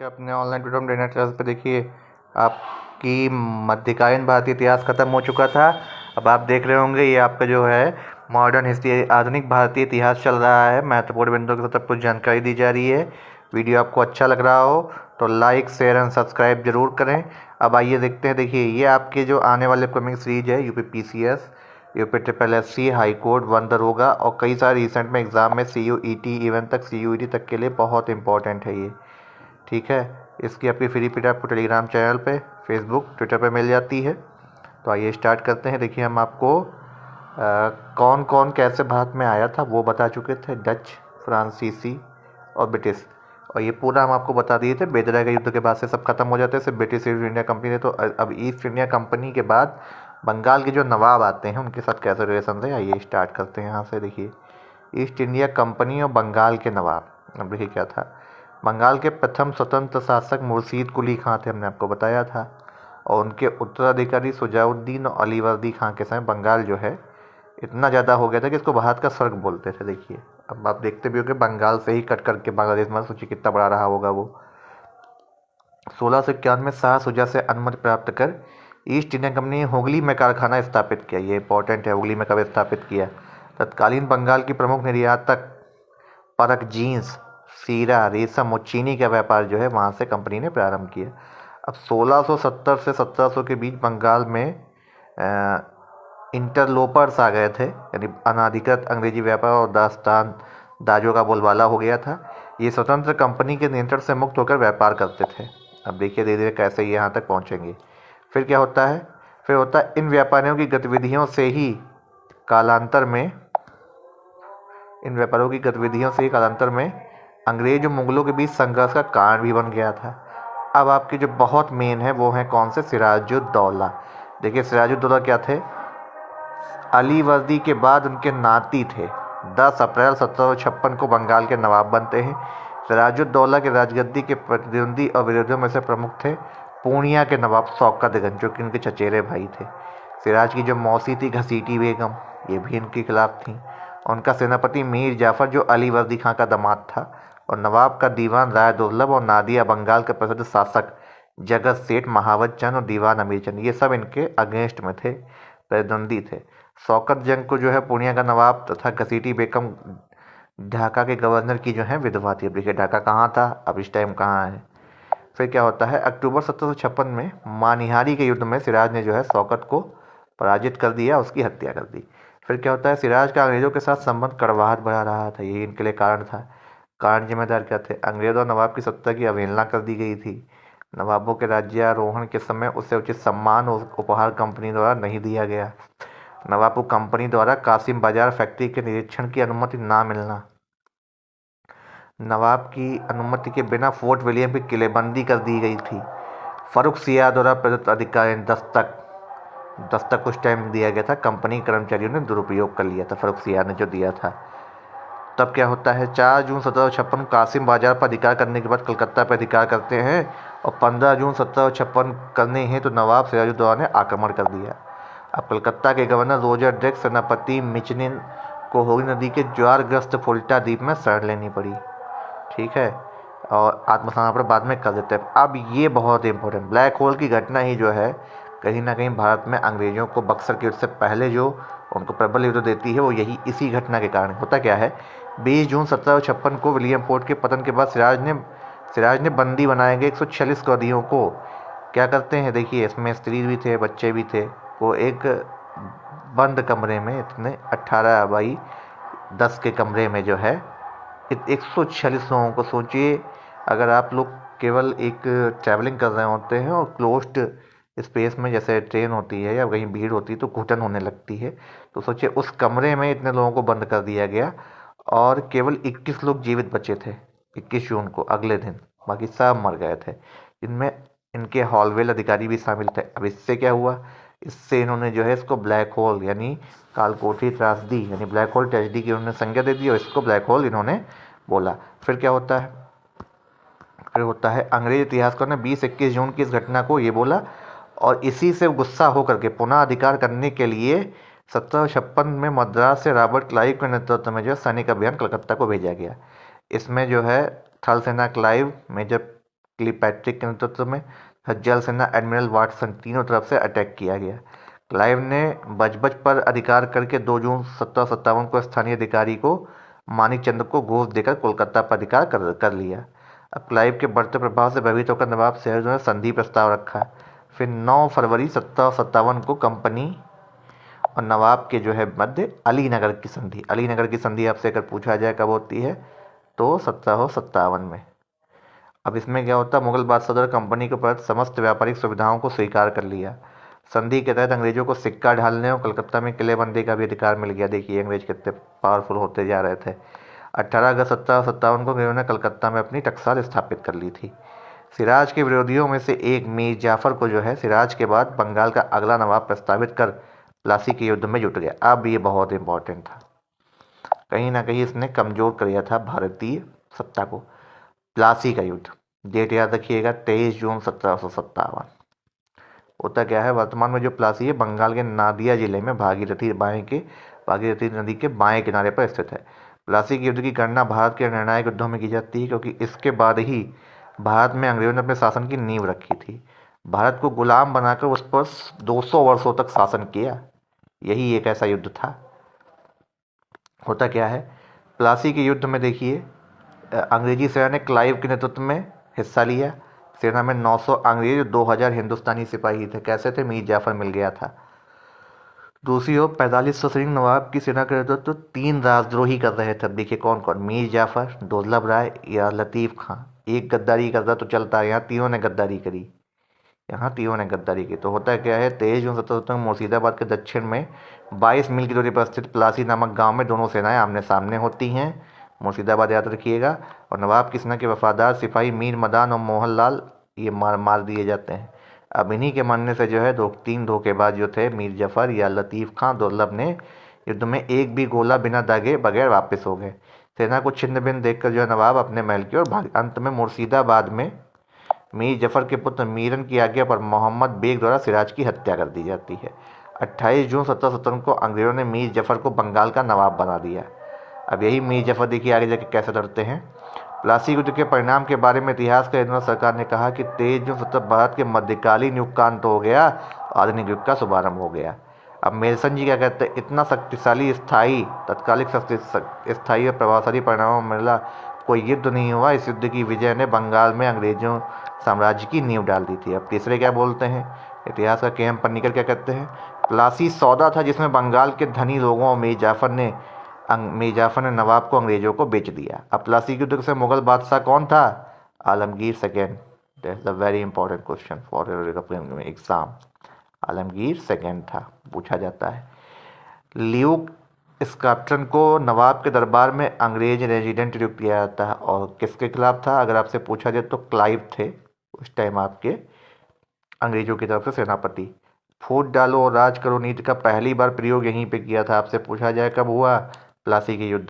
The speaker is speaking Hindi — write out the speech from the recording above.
अपने ऑनलाइन ट्यूटोरियल इंटरनेट क्लास पे। देखिए, आपकी मध्यकालीन भारतीय इतिहास खत्म हो चुका था। अब आप देख रहे होंगे ये आपका जो है मॉडर्न हिस्ट्री, आधुनिक भारतीय इतिहास चल रहा है। महत्वपूर्ण बिंदुओं की सब कुछ जानकारी दी जा रही है। वीडियो आपको अच्छा लग रहा हो तो लाइक, शेयर एंड सब्सक्राइब जरूर करें। अब आइए देखते हैं। देखिए, ये आपके जो आने वाले अपकमिंग सीरीज है UPPCS, UP SSC, high court, one दरोगा और कई सारे रिसेंट में एग्ज़ाम में CUET, इवन तक CUET तक के लिए बहुत इंपॉर्टेंट है ये। ठीक है, इसकी आपकी फ्री पीडीएफ आपको टेलीग्राम चैनल पे, फेसबुक, ट्विटर पे मिल जाती है। तो आइए स्टार्ट करते हैं। देखिए, हम आपको कौन कौन कैसे भारत में आया था वो बता चुके थे, डच, फ्रांसीसी और ब्रिटिश। और ये पूरा हम आपको बता दिए थे। बेदरा के युद्ध के बाद से सब खत्म हो जाते हैं, सिर्फ ब्रिटिश ईस्ट इंडिया कंपनी ने। तो अब ईस्ट इंडिया कंपनी के बाद बंगाल के जो नवाब आते हैं उनके साथ कैसे रिलेशन थे, आइए स्टार्ट करते हैं यहाँ से। देखिए, ईस्ट इंडिया कंपनी और बंगाल के नवाब। अब देखिए क्या था। बंगाल के प्रथम स्वतंत्र शासक मुर्शीद कुली खां थे, हमने आपको बताया था। और उनके उत्तराधिकारी सुजाउद्दीन और अलीवर्दी खां के समय बंगाल जो है इतना ज़्यादा हो गया था कि इसको भारत का स्वर्ग बोलते थे। देखिए, अब आप देखते भी होंगे बंगाल से ही कट करके बांग्लादेश में, सोचिए कितना बड़ा रहा होगा वो। 1651 में शाह शुजा से अनुमति प्राप्त कर ईस्ट इंडिया कंपनी ने हुगली में कारखाना स्थापित किया। ये इंपॉर्टेंट है, हुगली में कब स्थापित किया। तत्कालीन बंगाल की प्रमुख निर्यातक परक, जीन्स, सीरा, रेशम और चीनी का व्यापार जो है वहाँ से कंपनी ने प्रारंभ किया। अब 1670 से 1700 के बीच बंगाल में इंटरलोपर्स आ गए थे, यानी अनाधिकृत अंग्रेजी व्यापार और दास्तान दाजों का बोलबाला हो गया था। ये स्वतंत्र कंपनी के नियंत्रण से मुक्त होकर व्यापार करते थे। अब देखिए धीरे धीरे कैसे ये यहाँ तक पहुँचेंगे। फिर क्या होता है, फिर होता है इन व्यापारियों की गतिविधियों से ही कालांतर में अंग्रेज और मुगलों के बीच संघर्ष का कारण भी बन गया था। अब आपके जो बहुत मेन है वो हैं कौन से, सिराजुद्दौला। देखिए, सिराजुद्दौला क्या थे, अलीवर्दी के बाद उनके नाती थे। 10 अप्रैल 1756 को बंगाल के नवाब बनते हैं। सिराजुद्दौला के राजगद्दी के प्रतिद्वंदी और विरोधियों में से प्रमुख थे पूर्णिया के नवाब शौकतगंज, जो कि उनके चचेरे भाई थे। सिराज की जो मौसी थी घसीटी बेगम, ये भी इनके खिलाफ थी। उनका सेनापति मीर जाफर जो अलीवर्दी खां का दामाद था, और नवाब का दीवान राय दुर्लभ और नादिया बंगाल के प्रसिद्ध शासक जगत सेठ, महावत चंद और दीवान अमीर चंद, ये सब इनके अगेंस्ट में थे, प्रतिद्वंदी थे। शौकत जंग को जो है पूर्णिया का नवाब तथा घसीटी बेगम ढाका के गवर्नर की जो है विधवा थी। अब देखिए ढाका कहाँ था, अब इस टाइम कहाँ है। फिर क्या होता है, अक्टूबर 1756 में मानिहारी के युद्ध में सिराज ने जो है शौकत को पराजित कर दिया, उसकी हत्या कर दी। फिर क्या होता है, सिराज का अंग्रेजों के साथ संबंध कड़वाहट बढ़ा रहा था, यही इनके लिए कारण था। कारण जिम्मेदार क्या थे, अंग्रेजों और नवाब की सत्ता की अवहेलना कर दी गई थी। नवाबों के राज्यारोहण के समय उसे उचित सम्मान और उपहार कंपनी द्वारा नहीं दिया गया। नवाब को कंपनी द्वारा कासिम बाजार फैक्ट्री के निरीक्षण की अनुमति ना मिलना, नवाब की अनुमति के बिना फोर्ट विलियम की किलेबंदी कर दी गई थी। फरुख सियाह द्वारा प्रदत्त अधिकार दस्तक उस टाइम दिया गया था, कंपनी कर्मचारियों ने दुरुपयोग कर लिया था, फरुख सियाह ने जो दिया था। तब क्या होता है, 4 जून 1756 कासिम बाजार पर अधिकार करने के बाद कलकत्ता पर अधिकार करते हैं, और 15 जून 1756 करने हैं तो नवाब सिराजुद्दौला ने आक्रमण कर दिया। अब कलकत्ता के गवर्नर रोजर ड्रेक सेनापति मिचनिन को हुगली नदी के ज्वारग्रस्त फुल्टा द्वीप में शरण लेनी पड़ी। ठीक है, और आत्मसमर्पण बाद में कर देते हैं। अब ये बहुत इंपॉर्टेंट, ब्लैक होल की घटना ही जो है कहीं ना कहीं भारत में अंग्रेजों को बक्सर के युद्ध से पहले जो उनको प्रबल युद्ध देती है, वो यही इसी घटना के कारण होता क्या है। 20 जून 1756 को विलियम फोर्ट के पतन के बाद सिराज ने बंदी बनाए गए 146 कैदियों को क्या करते हैं, देखिए इसमें स्त्री भी थे, बच्चे भी थे, वो एक बंद कमरे में, इतने 18x10 के कमरे में जो है 146 लोगों को, सोचिए अगर आप लोग केवल एक ट्रैवलिंग कर रहे होते हैं और क्लोज्ड स्पेस में, जैसे ट्रेन होती है या कहीं भीड़ होती है तो घुटन होने लगती है, तो सोचिए उस कमरे में इतने लोगों को बंद कर दिया गया और केवल 21 लोग जीवित बचे थे 21 जून को, अगले दिन, बाकी सब मर गए थे। इनमें इनके हॉलवेल अधिकारी भी शामिल थे। अब इससे क्या हुआ, इससे इन्होंने जो है इसको ब्लैक होल यानी कालकोठी त्रासदी यानी ब्लैक होल ट्रेजेडी की उन्होंने संज्ञा दे दी और इसको ब्लैक होल इन्होंने बोला। फिर क्या होता है, फिर होता है अंग्रेज इतिहासकारों ने 20-21 जून की इस घटना को ये बोला, और इसी से गुस्सा होकर के पुनः अधिकार करने के लिए 1756 में मद्रास से रॉबर्ट क्लाइव के नेतृत्व में जो सैनिक अभियान कलकत्ता को भेजा गया। इसमें जो है थल सेना क्लाइव, मेजर किलपैट्रिक के नेतृत्व में जल सेना एडमिरल वाटसन, तीनों तरफ से अटैक किया गया। क्लाइव ने बजबज पर अधिकार करके 2 जून 1757 को स्थानीय अधिकारी को मानिक चंद्र को घूस देकर कोलकाता पर अधिकार कर लिया। अब क्लाइव के बढ़ते प्रभाव से भयभीत होकर नवाब सिराज ने संधि प्रस्ताव रखा। फिर 9 फरवरी 1757 को कंपनी और नवाब के जो है मध्य अलीनगर की संधि आपसे अगर पूछा जाए कब होती है तो 1757 में। अब इसमें क्या होता है, मुगल बादशाह द्वारा कंपनी के प्रति समस्त व्यापारिक सुविधाओं को स्वीकार कर लिया। संधि के तहत अंग्रेजों को सिक्का ढालने और कलकत्ता में किलेबंदी का भी अधिकार मिल गया। देखिए अंग्रेज कितने पावरफुल होते जा रहे थे। 18 अगस्त 1757 को अंग्रेजों ने कलकत्ता में अपनी टकसाल स्थापित कर ली थी। सिराज के विरोधियों में से एक मीर जाफर को जो है सिराज के बाद बंगाल का अगला नवाब प्रस्तावित कर प्लासी के युद्ध में जुट गया। अब ये बहुत इंपॉर्टेंट था, कहीं ना कहीं इसने कमज़ोर कर दिया था भारतीय सत्ता को। प्लासी का युद्ध, डेट याद रखिएगा 23 जून 1757। होता क्या है, वर्तमान में जो प्लासी है बंगाल के नादिया जिले में भागीरथी नदी के बाएं किनारे पर स्थित है। प्लासी के युद्ध की गणना भारत के निर्णायक युद्धों में की जाती है क्योंकि इसके बाद ही भारत में अंग्रेजों ने अपने शासन की नींव रखी थी। भारत को गुलाम बनाकर उस पर 200 वर्षों तक शासन किया। यही एक ऐसा युद्ध था। होता क्या है, प्लासी के युद्ध में देखिए अंग्रेजी सेना ने क्लाइव के नेतृत्व में हिस्सा लिया। सेना में 900 अंग्रेज 2000 हिंदुस्तानी सिपाही थे। कैसे थे, मीर जाफर मिल गया था। दूसरी ओर 45 सशस्त्र नवाब की सेना का नेतृत्व 3 राजद्रोही कर रहे थे। अब देखिए कौन कौन, मीर जाफर, दुर्लभ राय या लतीफ़ खां। एक गद्दारी करता तो चलता है, यहाँ तीनों ने गद्दारी की। तो होता क्या है, 23 जून 1757 मुर्शिदाबाद के दक्षिण में 22 मील की दूरी पर स्थित प्लासी नामक गांव में दोनों सेनाएं आमने सामने होती हैं। मुर्शिदाबाद याद रखिएगा। और नवाब की सेना के वफादार सिपाही मीर मदान और मोहनलाल ये मार दिए जाते हैं। अब इन्हीं के मानने से जो है 3 धोखेबाज जो थे, मीर जाफर या लतीफ़ खां, दुर्लभ ने युद्ध में एक भी गोला बिना दागे बगैर वापस हो गए। सेना को छिन्न भिन्न देखकर जो है नवाब अपने महल की ओर भागे। अंत में मुर्शिदाबाद में मीर जफर के पुत्र मीरन की आज्ञा पर मोहम्मद बेग द्वारा सिराज की हत्या कर दी जाती है। 28 जून 1757 को अंग्रेजों ने मीर जफर को बंगाल का नवाब बना दिया। अब यही मीर जफर देखिए आगे जाके कैसे लड़ते हैं। प्लासी युद्ध के परिणाम के बारे में इतिहास का इंदिरा सरकार ने कहा कि 23 जून 17 भारत के मध्यकालीन युग का अंत हो गया, आधुनिक युग का शुभारंभ हो गया। अब मेल्सन जी क्या कहते हैं, इतना शक्तिशाली तात्कालिक स्थायी और प्रभावशाली परिणामों में मिला कोई युद्ध नहीं हुआ। इस युद्ध की विजय ने बंगाल में अंग्रेजों साम्राज्य की नींव डाल दी थी। अब तीसरे क्या बोलते हैं, इतिहास का के.एम. पन्नीकर क्या कहते हैं, प्लासी सौदा था जिसमें बंगाल के धनी लोगों और मीर जाफर ने नवाब को अंग्रेजों को बेच दिया। अब प्लासी के युद्ध से मुगल बादशाह कौन था, Alamgir second. That's a very important question for your exam. Alamgir second था, पूछा जाता है। ल्यूक स्कॉटन को नवाब के दरबार में अंग्रेज रेजिडेंट नियुक्त किया जाता है और किसके खिलाफ था, अगर आपसे पूछा जाए तो क्लाइव थे उस टाइम आपके अंग्रेजों की तरफ से सेनापति। फूट डालो और राज करो नीति का पहली बार प्रयोग यहीं पे किया था। आपसे पूछा जाए कब हुआ, प्लासी के युद्ध